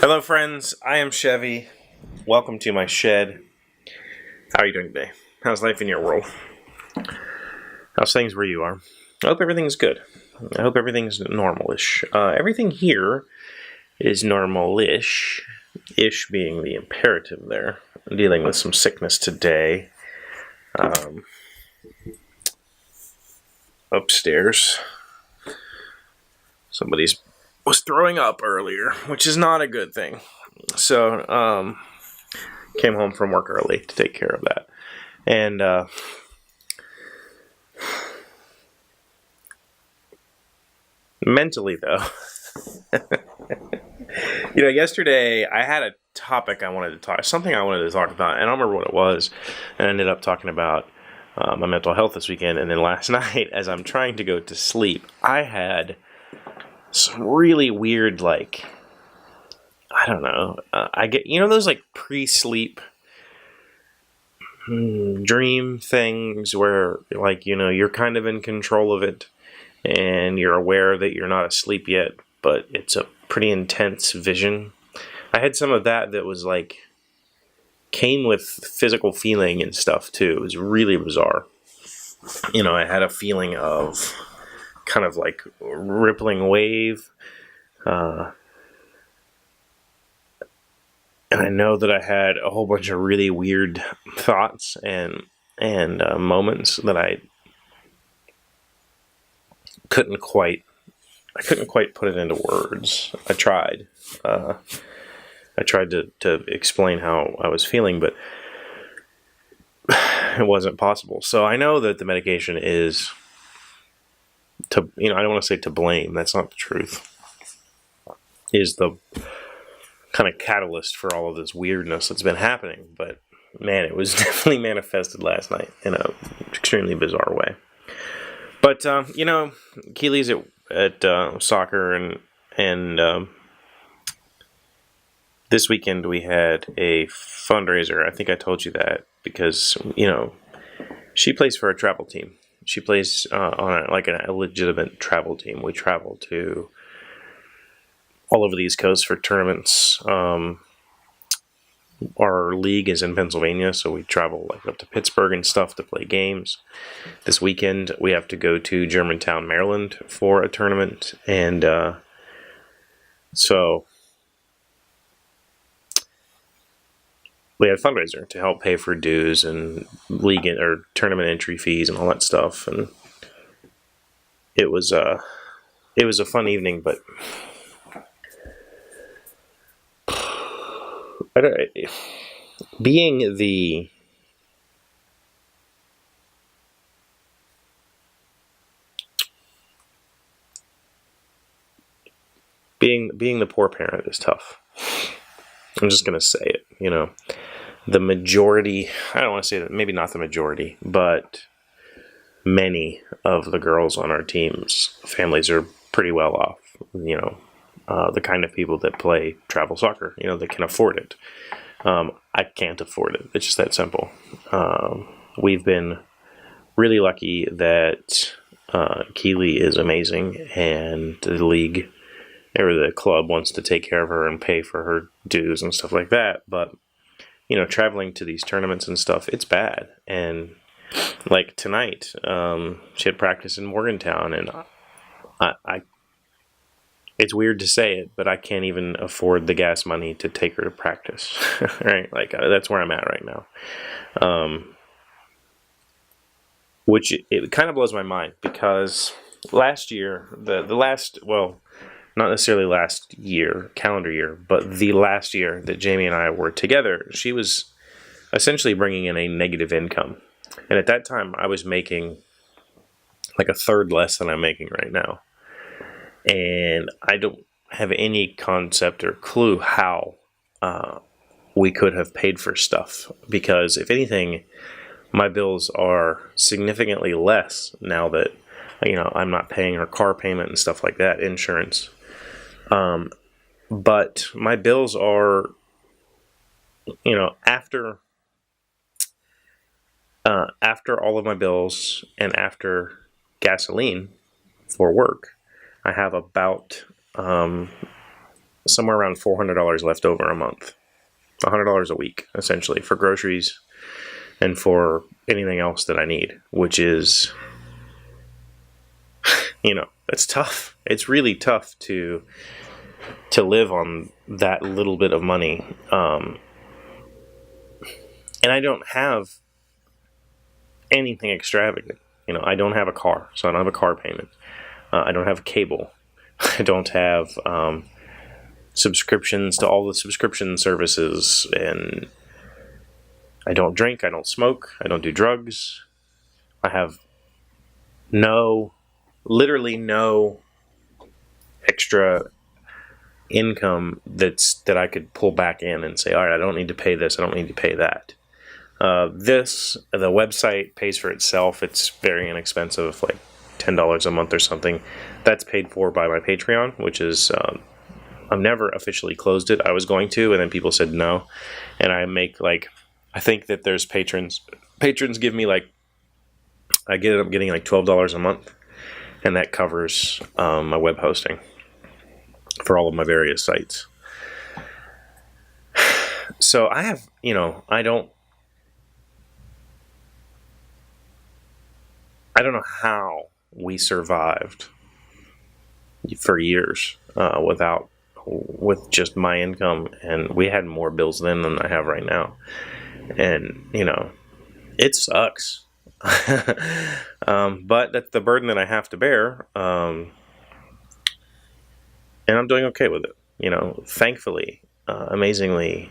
Hello friends, I am Chevee. Welcome to my shed. How are you doing today? How's life in your world? How's things where you are? I hope everything's good. I hope everything's normal-ish. Everything here is normal-ish. Ish being the imperative there. I'm dealing with some sickness today. Upstairs. Somebody's was throwing up earlier, which is not a good thing. So, came home from work early to take care of that. And, mentally, though, yesterday I had a topic I wanted to talk, something I wanted to talk about, and I don't remember what it was, and I ended up talking about my mental health this weekend, and then last night, as I'm trying to go to sleep, I had some really weird, I don't know, I get, those, pre-sleep dream things where, you're kind of in control of it, and you're aware that you're not asleep yet, but it's a pretty intense vision. I had some of that was, came with physical feeling and stuff, too. It was really bizarre. I had a feeling of kind of rippling wave. And I know that I had a whole bunch of really weird thoughts and moments that I couldn't quite put it into words. I tried. I tried to explain how I was feeling, but it wasn't possible. So I know that the medication is I don't want to say to blame. That's not the truth. Is the kind of catalyst for all of this weirdness that's been happening. But man, it was definitely manifested last night in a extremely bizarre way. But Keely's at soccer, and this weekend we had a fundraiser. I think I told you that because she plays for a travel team. She plays on a legitimate travel team. We travel to all over the East Coast for tournaments. Our league is in Pennsylvania, so we travel up to Pittsburgh and stuff to play games. This weekend we have to go to Germantown, Maryland for a tournament, and so we had a fundraiser to help pay for dues and league or tournament entry fees and all that stuff. And it was a fun evening, but being the poor parent is tough. I'm just going to say it, the majority, I don't want to say that, maybe not the majority, but many of the girls on our team's families are pretty well off, the kind of people that play travel soccer, they can afford it. I can't afford it. It's just that simple. We've been really lucky that Keely is amazing, and the league or the club wants to take care of her and pay for her dues and stuff like that. But, traveling to these tournaments and stuff, it's bad. And tonight, she had practice in Morgantown, and I it's weird to say it, but I can't even afford the gas money to take her to practice, right? That's where I'm at right now. Which it kind of blows my mind, because last year, not necessarily last year, calendar year, but the last year that Jamie and I were together, she was essentially bringing in a negative income. And at that time, I was making a third less than I'm making right now. And I don't have any concept or clue how we could have paid for stuff. Because if anything, my bills are significantly less now that, I'm not paying her car payment and stuff like that, insurance. But my bills are, after After all of my bills and after gasoline for work, I have about somewhere around $400 left over a month. $100 a week, essentially, for groceries and for anything else that I need, which is, it's tough. It's really tough to live on that little bit of money. And I don't have anything extravagant. I don't have a car, so I don't have a car payment. I don't have cable. I don't have subscriptions to all the subscription services, and I don't drink, I don't smoke, I don't do drugs. I have literally no extra income that I could pull back in and say, all right, I don't need to pay this, I don't need to pay that. The website pays for itself. It's very inexpensive, like $10 a month or something. That's paid for by my Patreon, which is, I've never officially closed it. I was going to, and then people said no. And I make I think that there's patrons give me I get up getting like $12 a month, and that covers my web hosting for all of my various sites. So I have, I don't know how we survived for years with just my income, and we had more bills then than I have right now. And, it sucks. But that's the burden that I have to bear. And I'm doing okay with it. Thankfully, amazingly,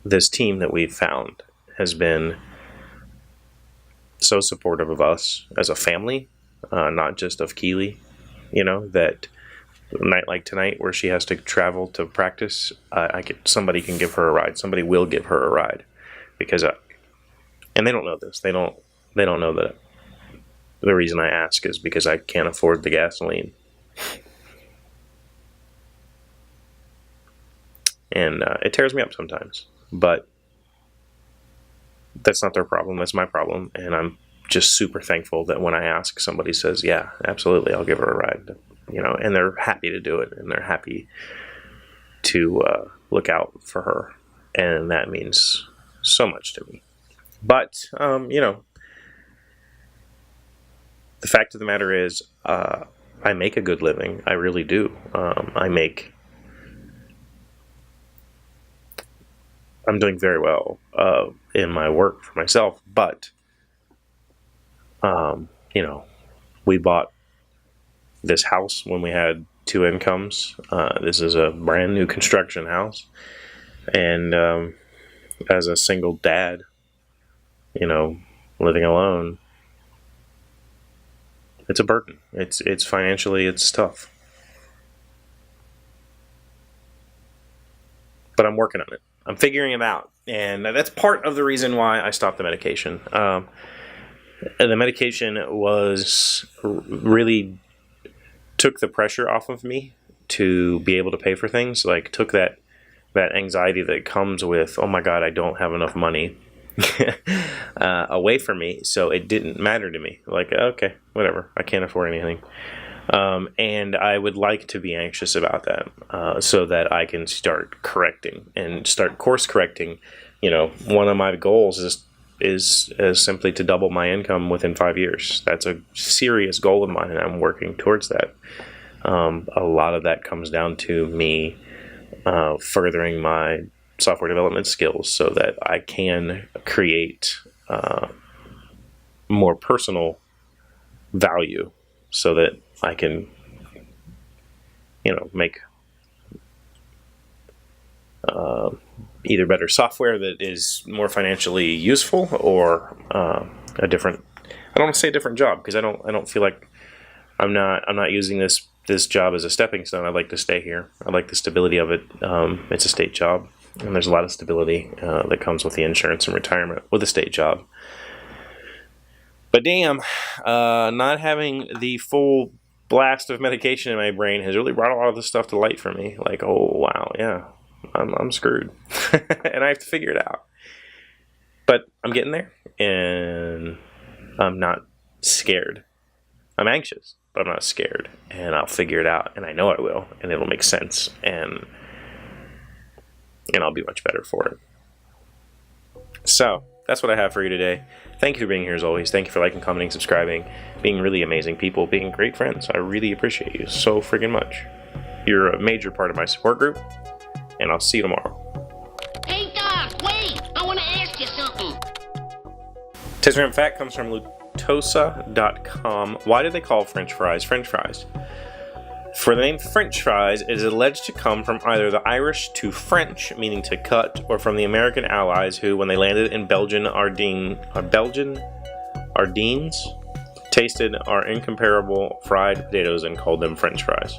this team that we've found has been so supportive of us as a family, not just of Keely. That a night like tonight where she has to travel to practice, somebody can give her a ride. Somebody will give her a ride, because and they don't know this. They don't know that the reason I ask is because I can't afford the gasoline. And it tears me up sometimes, but that's not their problem. That's my problem. And I'm just super thankful that when I ask, somebody says, yeah, absolutely, I'll give her a ride. And they're happy to do it, and they're happy to look out for her. And that means so much to me. But, the fact of the matter is, I make a good living. I really do. I'm doing very well in my work for myself, but, we bought this house when we had two incomes. This is a brand new construction house. And as a single dad, living alone, it's a burden. It's financially, it's tough. But I'm working on it. I'm figuring it out. And that's part of the reason why I stopped the medication. The medication really took the pressure off of me to be able to pay for things. Took that anxiety that comes with, oh my God, I don't have enough money, away from me. So it didn't matter to me. Okay, whatever. I can't afford anything. And I would like to be anxious about that, so that I can start correcting and start course correcting. One of my goals is simply to double my income within 5 years. That's a serious goal of mine, and I'm working towards that. A lot of that comes down to me furthering my software development skills so that I can create more personal value, so that I can, make either better software that is more financially useful, or a different. I don't want to say a different job, because I don't feel like I'm not using this job as a stepping stone. I'd like to stay here. I like the stability of it. It's a state job, and there's a lot of stability that comes with the insurance and retirement with a state job. But damn, not having the full blast of medication in my brain has really brought a lot of this stuff to light for me. Oh wow, yeah, I'm screwed, and I have to figure it out. But I'm getting there, and I'm not scared. I'm anxious, but I'm not scared, and I'll figure it out, and I know I will, and it'll make sense, and I'll be much better for it. So that's what I have for you today. Thank you for being here as always. Thank you for liking, commenting, subscribing, being really amazing people, being great friends. I really appreciate you so friggin' much. You're a major part of my support group, and I'll see you tomorrow. Hey, Doc, wait! I want to ask you something. Today's fact comes from Lutosa.com. Why do they call French fries French fries? For the name French fries, it is alleged to come from either the Irish to French, meaning to cut, or from the American allies who, when they landed in Belgian Ardennes, tasted our incomparable fried potatoes and called them French fries.